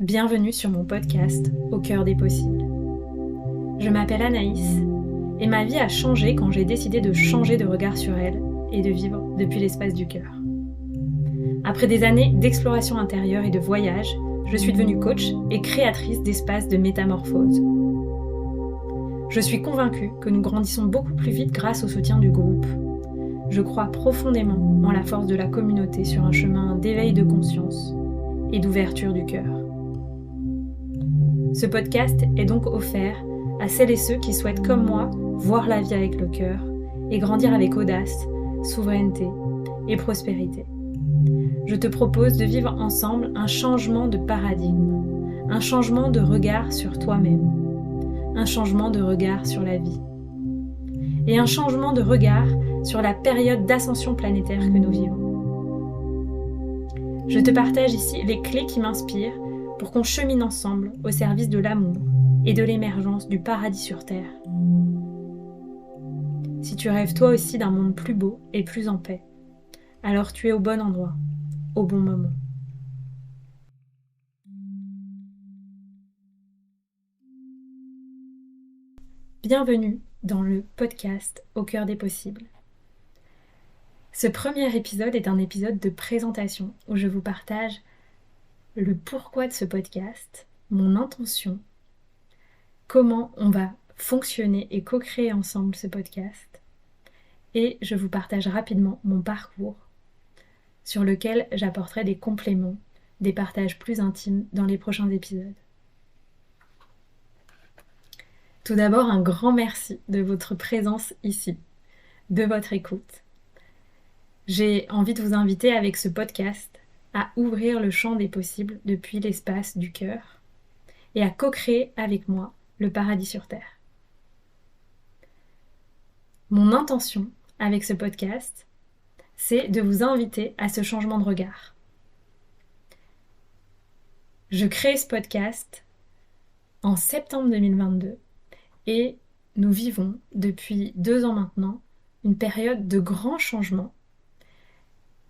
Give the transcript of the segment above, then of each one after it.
Bienvenue sur mon podcast Au cœur des possibles. Je m'appelle Anaïs et ma vie a changé quand j'ai décidé de changer de regard sur elle et de vivre depuis l'espace du cœur. Après des années d'exploration intérieure et de voyage, je suis devenue coach et créatrice d'espaces de métamorphose. Je suis convaincue que nous grandissons beaucoup plus vite grâce au soutien du groupe. Je crois profondément en la force de la communauté sur un chemin d'éveil de conscience et d'ouverture du cœur. Ce podcast est donc offert à celles et ceux qui souhaitent, comme moi, voir la vie avec le cœur et grandir avec audace, souveraineté et prospérité. Je te propose de vivre ensemble un changement de paradigme, un changement de regard sur toi-même, un changement de regard sur la vie et un changement de regard sur la période d'ascension planétaire que nous vivons. Je te partage ici les clés qui m'inspirent pour qu'on chemine ensemble au service de l'amour et de l'émergence du paradis sur Terre. Si tu rêves toi aussi d'un monde plus beau et plus en paix, alors tu es au bon endroit, au bon moment. Bienvenue dans le podcast Au cœur des possibles. Ce premier épisode est un épisode de présentation où je vous partage le pourquoi de ce podcast, mon intention, comment on va fonctionner et co-créer ensemble ce podcast. Et je vous partage rapidement mon parcours sur lequel j'apporterai des compléments, des partages plus intimes dans les prochains épisodes. Tout d'abord, un grand merci de votre présence ici, de votre écoute. J'ai envie de vous inviter avec ce podcast à ouvrir le champ des possibles depuis l'espace du cœur et à co-créer avec moi le paradis sur Terre. Mon intention avec ce podcast, c'est de vous inviter à ce changement de regard. Je crée ce podcast en septembre 2022 et nous vivons depuis 2 ans maintenant une période de grands changements,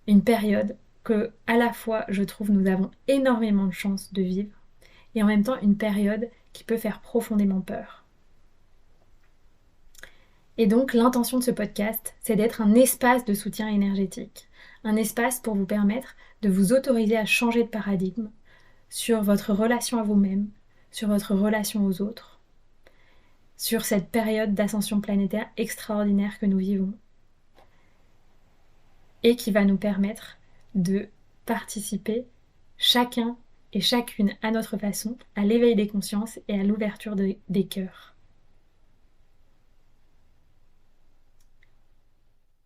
une période que à la fois je trouve nous avons énormément de chance de vivre et en même temps une période qui peut faire profondément peur. Et donc l'intention de ce podcast, c'est d'être un espace de soutien énergétique, un espace pour vous permettre de vous autoriser à changer de paradigme sur votre relation à vous-même, sur votre relation aux autres, sur cette période d'ascension planétaire extraordinaire que nous vivons et qui va nous permettre de participer chacun et chacune à notre façon à l'éveil des consciences et à l'ouverture des cœurs.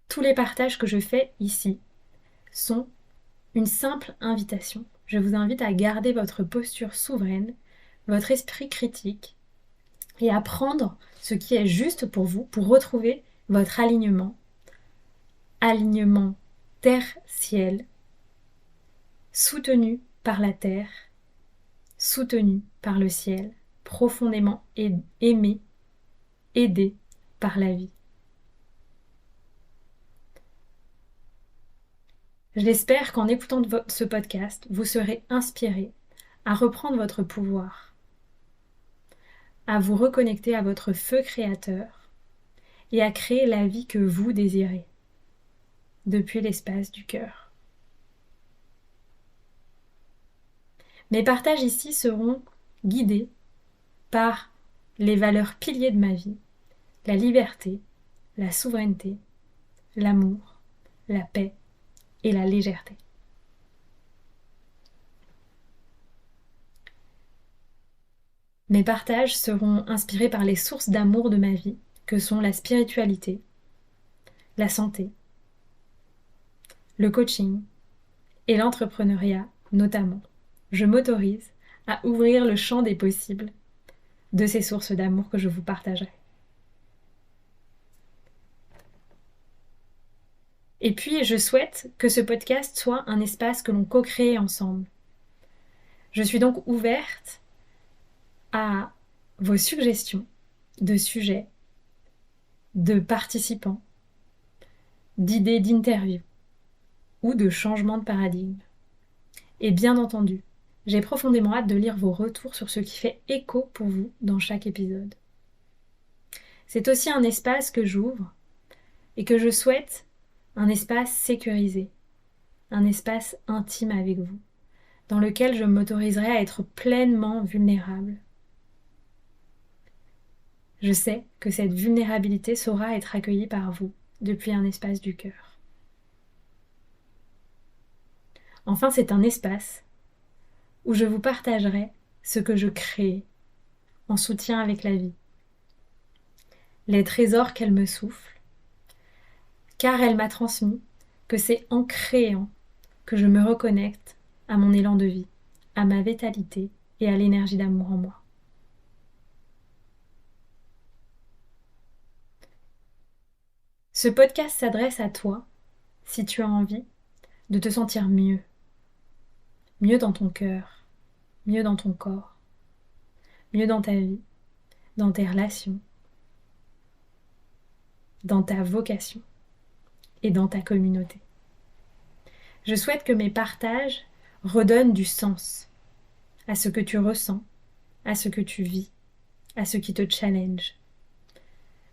Tous les partages que je fais ici sont une simple invitation. Je vous invite à garder votre posture souveraine, votre esprit critique et à prendre ce qui est juste pour vous pour retrouver votre alignement terre-ciel, soutenu par la terre, soutenu par le ciel, profondément aimé, aidé par la vie. J'espère qu'en écoutant ce podcast, vous serez inspiré à reprendre votre pouvoir, à vous reconnecter à votre feu créateur et à créer la vie que vous désirez depuis l'espace du cœur. Mes partages ici seront guidés par les valeurs piliers de ma vie, la liberté, la souveraineté, l'amour, la paix et la légèreté. Mes partages seront inspirés par les sources d'amour de ma vie, que sont la spiritualité, la santé, le coaching et l'entrepreneuriat notamment. Je m'autorise à ouvrir le champ des possibles de ces sources d'amour que je vous partagerai. Et puis, je souhaite que ce podcast soit un espace que l'on co-crée ensemble. Je suis donc ouverte à vos suggestions de sujets, de participants, d'idées d'interviews ou de changements de paradigme. Et bien entendu, J'ai profondément hâte de lire vos retours sur ce qui fait écho pour vous dans chaque épisode. C'est aussi un espace que j'ouvre et que je souhaite un espace sécurisé, un espace intime avec vous, dans lequel je m'autoriserai à être pleinement vulnérable. Je sais que cette vulnérabilité saura être accueillie par vous depuis un espace du cœur. Enfin, c'est un espace où je vous partagerai ce que je crée en soutien avec la vie, les trésors qu'elle me souffle, car elle m'a transmis que c'est en créant que je me reconnecte à mon élan de vie, à ma vitalité et à l'énergie d'amour en moi. Ce podcast s'adresse à toi si tu as envie de te sentir mieux, mieux dans ton cœur, mieux dans ton corps, mieux dans ta vie, dans tes relations, dans ta vocation et dans ta communauté. Je souhaite que mes partages redonnent du sens à ce que tu ressens, à ce que tu vis, à ce qui te challenge.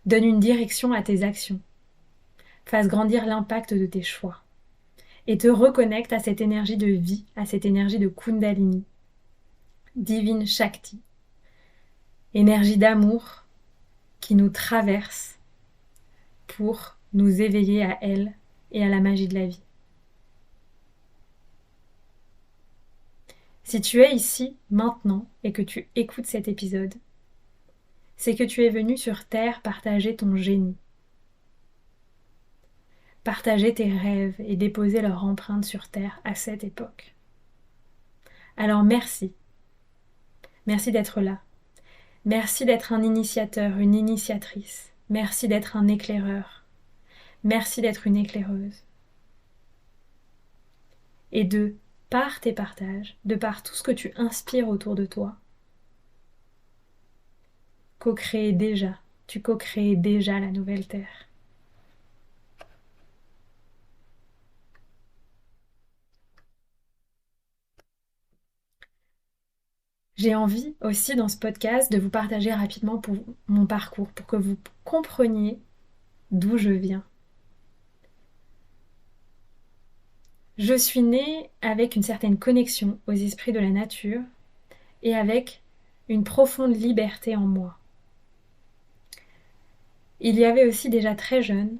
Donne une direction à tes actions, fasse grandir l'impact de tes choix et te reconnecte à cette énergie de vie, à cette énergie de Kundalini, divine Shakti, énergie d'amour qui nous traverse pour nous éveiller à elle et à la magie de la vie. Si tu es ici maintenant et que tu écoutes cet épisode, c'est que tu es venu sur Terre partager ton génie, partager tes rêves et déposer leur empreinte sur Terre à cette époque. Alors merci. Merci d'être là. Merci d'être un initiateur, une initiatrice. Merci d'être un éclaireur. Merci d'être une éclaireuse. Et par tes partages, de par tout ce que tu inspires autour de toi, tu co-crées déjà la nouvelle Terre. J'ai envie aussi dans ce podcast de vous partager rapidement mon parcours, pour que vous compreniez d'où je viens. Je suis née avec une certaine connexion aux esprits de la nature et avec une profonde liberté en moi. Il y avait aussi déjà très jeune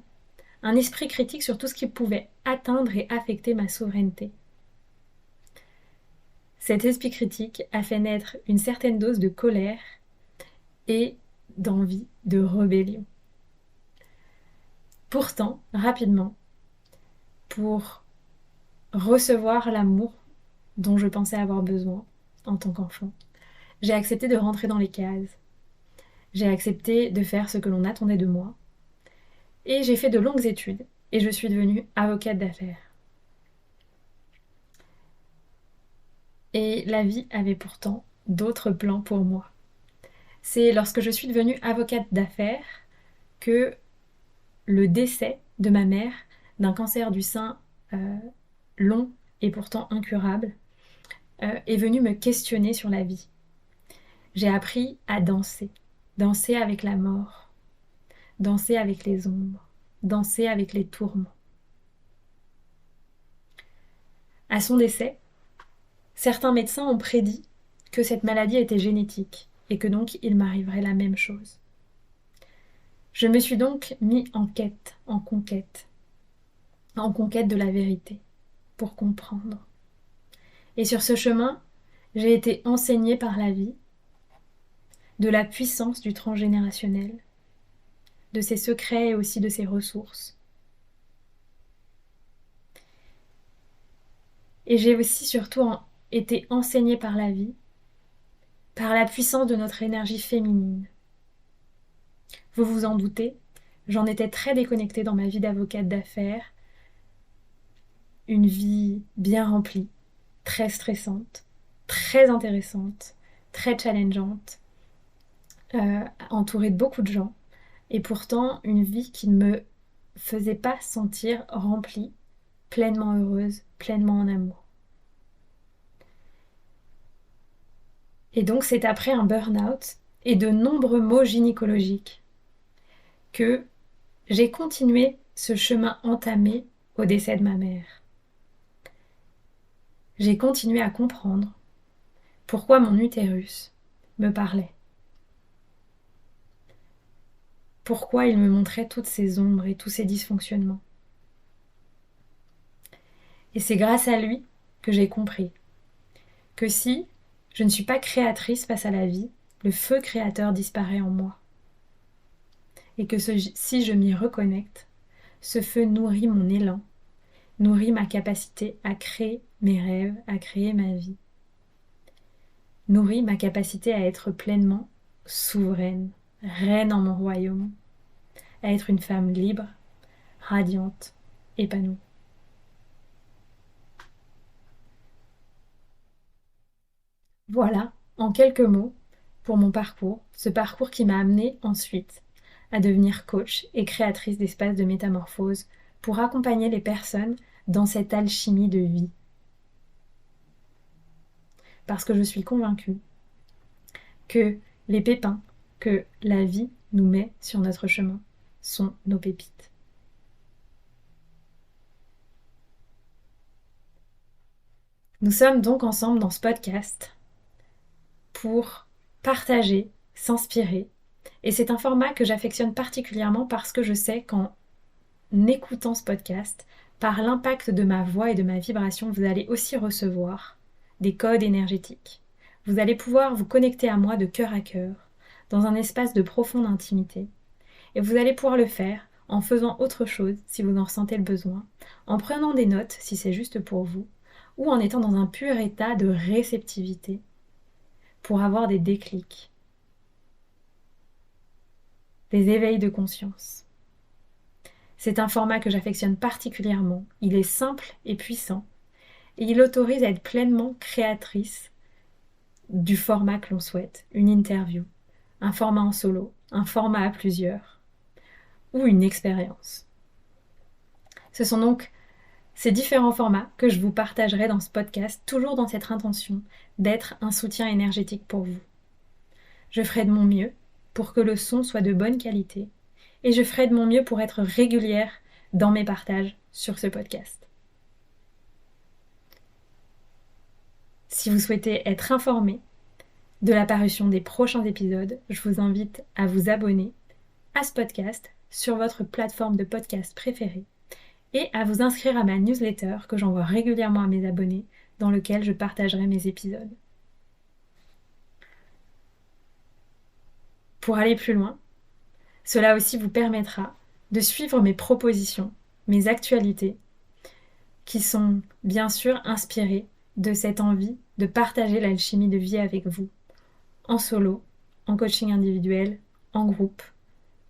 un esprit critique sur tout ce qui pouvait atteindre et affecter ma souveraineté. Cet esprit critique a fait naître une certaine dose de colère et d'envie de rébellion. Pourtant, rapidement, pour recevoir l'amour dont je pensais avoir besoin en tant qu'enfant, j'ai accepté de rentrer dans les cases. J'ai accepté de faire ce que l'on attendait de moi. Et j'ai fait de longues études et je suis devenue avocate d'affaires. Et la vie avait pourtant d'autres plans pour moi. C'est lorsque je suis devenue avocate d'affaires que le décès de ma mère d'un cancer du sein long et pourtant incurable est venu me questionner sur la vie. J'ai appris à danser, danser avec la mort, danser avec les ombres, danser avec les tourments. À son décès, certains médecins ont prédit que cette maladie était génétique et que donc il m'arriverait la même chose. Je me suis donc mis en conquête de la vérité, pour comprendre. Et sur ce chemin, j'ai été enseignée par la vie de la puissance du transgénérationnel, de ses secrets et aussi de ses ressources. Et j'ai aussi surtout été enseignée par la vie, par la puissance de notre énergie féminine. Vous vous en doutez, j'en étais très déconnectée dans ma vie d'avocate d'affaires, une vie bien remplie, très stressante, très intéressante, très challengeante, entourée de beaucoup de gens, et pourtant une vie qui ne me faisait pas sentir remplie, pleinement heureuse, pleinement en amour. Et donc c'est après un burn-out et de nombreux maux gynécologiques que j'ai continué ce chemin entamé au décès de ma mère. J'ai continué à comprendre pourquoi mon utérus me parlait. Pourquoi il me montrait toutes ces ombres et tous ces dysfonctionnements. Et c'est grâce à lui que j'ai compris que si je ne suis pas créatrice face à la vie, le feu créateur disparaît en moi. Et que si je m'y reconnecte, ce feu nourrit mon élan, nourrit ma capacité à créer mes rêves, à créer ma vie. Nourrit ma capacité à être pleinement souveraine, reine en mon royaume, à être une femme libre, radiante, épanouie. Voilà, en quelques mots, pour mon parcours, ce parcours qui m'a amenée ensuite à devenir coach et créatrice d'espaces de métamorphose pour accompagner les personnes dans cette alchimie de vie. Parce que je suis convaincue que les pépins que la vie nous met sur notre chemin sont nos pépites. Nous sommes donc ensemble dans ce podcast pour partager, s'inspirer. Et c'est un format que j'affectionne particulièrement parce que je sais qu'en écoutant ce podcast, par l'impact de ma voix et de ma vibration, vous allez aussi recevoir des codes énergétiques. Vous allez pouvoir vous connecter à moi de cœur à cœur, dans un espace de profonde intimité. Et vous allez pouvoir le faire en faisant autre chose si vous en ressentez le besoin, en prenant des notes si c'est juste pour vous, ou en étant dans un pur état de réceptivité pour avoir des déclics, des éveils de conscience. C'est un format que j'affectionne particulièrement. Il est simple et puissant et il autorise à être pleinement créatrice du format que l'on souhaite, une interview, un format en solo, un format à plusieurs ou une expérience. Ce sont donc ces différents formats que je vous partagerai dans ce podcast, toujours dans cette intention d'être un soutien énergétique pour vous. Je ferai de mon mieux pour que le son soit de bonne qualité et je ferai de mon mieux pour être régulière dans mes partages sur ce podcast. Si vous souhaitez être informé de la parution des prochains épisodes, je vous invite à vous abonner à ce podcast sur votre plateforme de podcast préférée et à vous inscrire à ma newsletter que j'envoie régulièrement à mes abonnés dans lequel je partagerai mes épisodes. Pour aller plus loin, cela aussi vous permettra de suivre mes propositions, mes actualités, qui sont bien sûr inspirées de cette envie de partager l'alchimie de vie avec vous, en solo, en coaching individuel, en groupe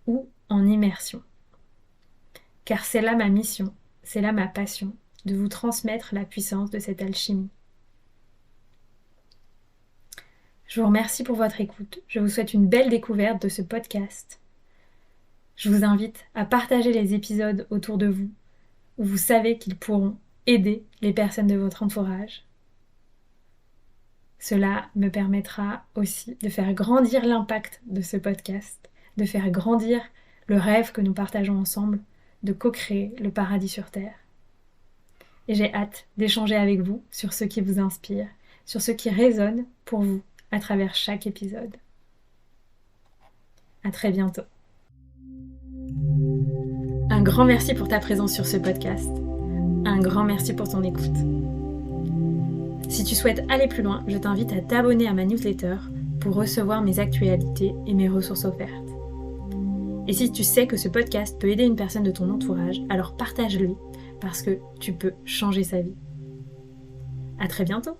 ou en immersion. Car c'est là ma mission, c'est là ma passion, de vous transmettre la puissance de cette alchimie. Je vous remercie pour votre écoute, je vous souhaite une belle découverte de ce podcast. Je vous invite à partager les épisodes autour de vous, où vous savez qu'ils pourront aider les personnes de votre entourage. Cela me permettra aussi de faire grandir l'impact de ce podcast, de faire grandir le rêve que nous partageons ensemble, de co-créer le paradis sur Terre. Et j'ai hâte d'échanger avec vous sur ce qui vous inspire, sur ce qui résonne pour vous à travers chaque épisode. À très bientôt. Un grand merci pour ta présence sur ce podcast. Un grand merci pour ton écoute. Si tu souhaites aller plus loin, je t'invite à t'abonner à ma newsletter pour recevoir mes actualités et mes ressources offertes. Et si tu sais que ce podcast peut aider une personne de ton entourage, alors partage-le parce que tu peux changer sa vie. À très bientôt!